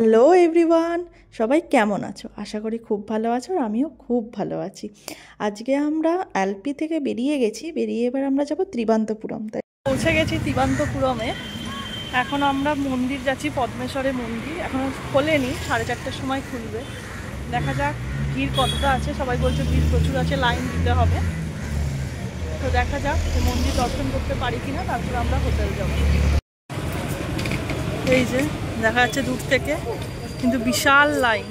Hello everyone, সবাই কেমন আছো? আশা করি খুব ভালো আছো আর আমিও খুব ভালো আছি। আজকে আমরা আলপি থেকে বেরিয়ে এবার আমরা যাব ত্রিবান্তপুরম। তাই পৌঁছে গেছি ত্রিবান্তপুরমে। এখন আমরা মন্দির যাচ্ছি, পদ্মেশ্বরের মন্দির। এখনও খোলেনি, 4:30টার সময় খুলবে। দেখা যাক ভিড় কতটা আছে। সবাই বলছে ভিড় প্রচুর আছে, লাইন দিতে হবে। তো দেখা যাক মন্দির দর্শন করতে পারি কিনা, তারপর আমরা হোটেল যাব। এই যে দেখা যাচ্ছে দূর থেকে, কিন্তু বিশাল লাইন।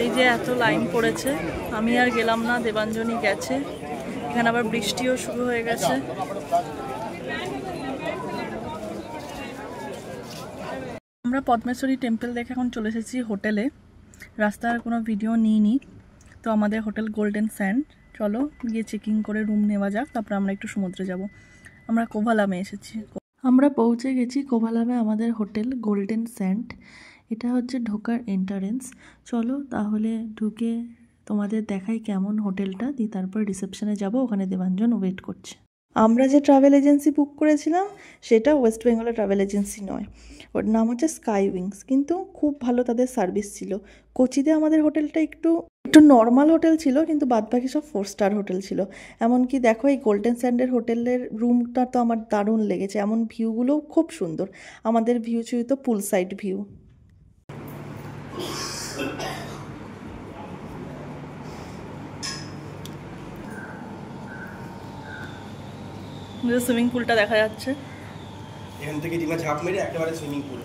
এই যে এত লাইন পড়েছে, আমি আর গেলাম না, দেবাঞ্জনি গেছে। এখানে আবার বৃষ্টিও শুরু হয়ে গেছে। আমরা পদ্মেশ্বরী টেম্পল দেখে এখন চলে এসেছি হোটেলে। রাস্তার কোনো ভিডিও নিইনি, তো আমাদের হোটেল গোল্ডেন স্যান্ড। চলো গিয়ে চেকিং করে রুম নেওয়া যাক, তারপর আমরা একটু সমুদ্রে যাব। আমরা কোভালামে এসেছি। আমরা পৌঁছে গেছি কোভালামে, আমাদের হোটেল গোল্ডেন স্যান্ড। এটা হচ্ছে ঢোকার এন্ট্রান্স। চলো তাহলে ঢুকে তোমাদের দেখাই কেমন হোটেলটা, দিয়ে তারপর রিসেপশনে যাব, ওখানে দেবাঞ্জন ওয়েট করছে। আমরা যে ট্রাভেল এজেন্সি বুক করেছিলাম সেটা ওয়েস্ট বেঙ্গলের ট্রাভেল এজেন্সি নয়, ওর নাম হচ্ছে স্কাই উইংস। কিন্তু খুব ভালো তাদের সার্ভিস ছিল। কোচিতে আমাদের হোটেলটা একটু নর্মাল হোটেল ছিল, কিন্তু বাদবাকি সব 4 স্টার হোটেল ছিল। এমনকি দেখো এই গোল্ডেন স্যান্ডের হোটেলের রুমটা তো আমার দারুণ লেগেছে, এমন ভিউগুলোও খুব সুন্দর। আমাদের ভিউ ছিল তো পুল সাইড ভিউ। সুইমিং পুলটা দেখা যাচ্ছে এখান থেকে ডিমা ঝাঁপ মেরে একেবারে সুইমিং পুল।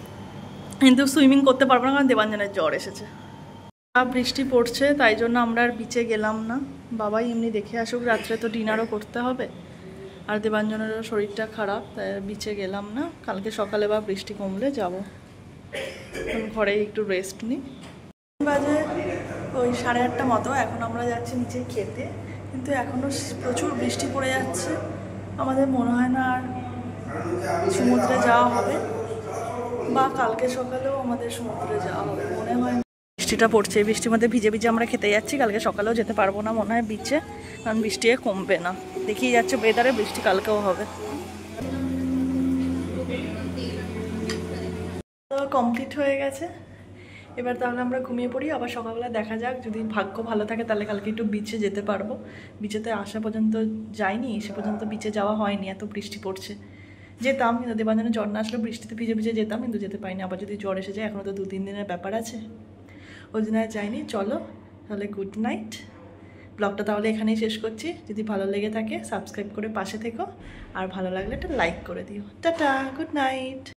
কিন্তু সুইমিং করতে পারবো না, কারণ দেবাঞ্জনের জ্বর এসেছে। বৃষ্টি পড়ছে, তাই জন্য আমরা আর বিচে গেলাম না। বাবাই এমনি দেখে আসুক, রাত্রে তো ডিনারও করতে হবে। আর দেবাঞ্জনেরও শরীরটা খারাপ, তাই বিচে গেলাম না। কালকে সকালে বা বৃষ্টি কমলে যাব। এখন ঘরে একটু রেস্ট নিই। বাজে ওই 8:30 মতো। এখন আমরা যাচ্ছি নিচে খেতে, কিন্তু এখনও প্রচুর বৃষ্টি পড়ে যাচ্ছে। আমাদের মনে হয় না আর সমুদ্রে যাওয়া হবে, বা কালকে সকালেও আমাদের সমুদ্রে যাওয়া হবে মনে হয় না। বৃষ্টিটা পড়ছে, বৃষ্টির মধ্যে ভিজে ভিজে আমরা খেতে যাচ্ছি। কালকে সকালেও যেতে পারবো না মনে হয় বিচে, কারণ বৃষ্টি কমবে না। দেখিয়ে যাচ্ছে ওয়েদারে বৃষ্টি কালকেও হবে। কমপ্লিট হয়ে গেছে, এবার তাহলে আমরা ঘুমিয়ে পড়ি। আবার সকালবেলা দেখা যাক, যদি ভাগ্য ভালো থাকে তাহলে কালকে একটু বিচে যেতে পারবো। বিচেতে আসা পর্যন্ত যাইনি, সে পর্যন্ত বিচে যাওয়া হয়নি, এত বৃষ্টি পড়ছে। যেতাম, কিন্তু দেবাঞ্জনের জ্বর না আসলে বৃষ্টিতে ভিজে ভিজে যেতাম, কিন্তু যেতে পারিনি। আবার যদি জ্বর এসে যায়, এখনও তো 2-3 দিনের ব্যাপার আছে, ওই জন্য আর যাইনি। চলো তাহলে গুড নাইট। ব্লগটা তাহলে এখানেই শেষ করছি। যদি ভালো লেগে থাকে সাবস্ক্রাইব করে পাশে থেকো, আর ভালো লাগলে একটা লাইক করে দিও। Tata, good night.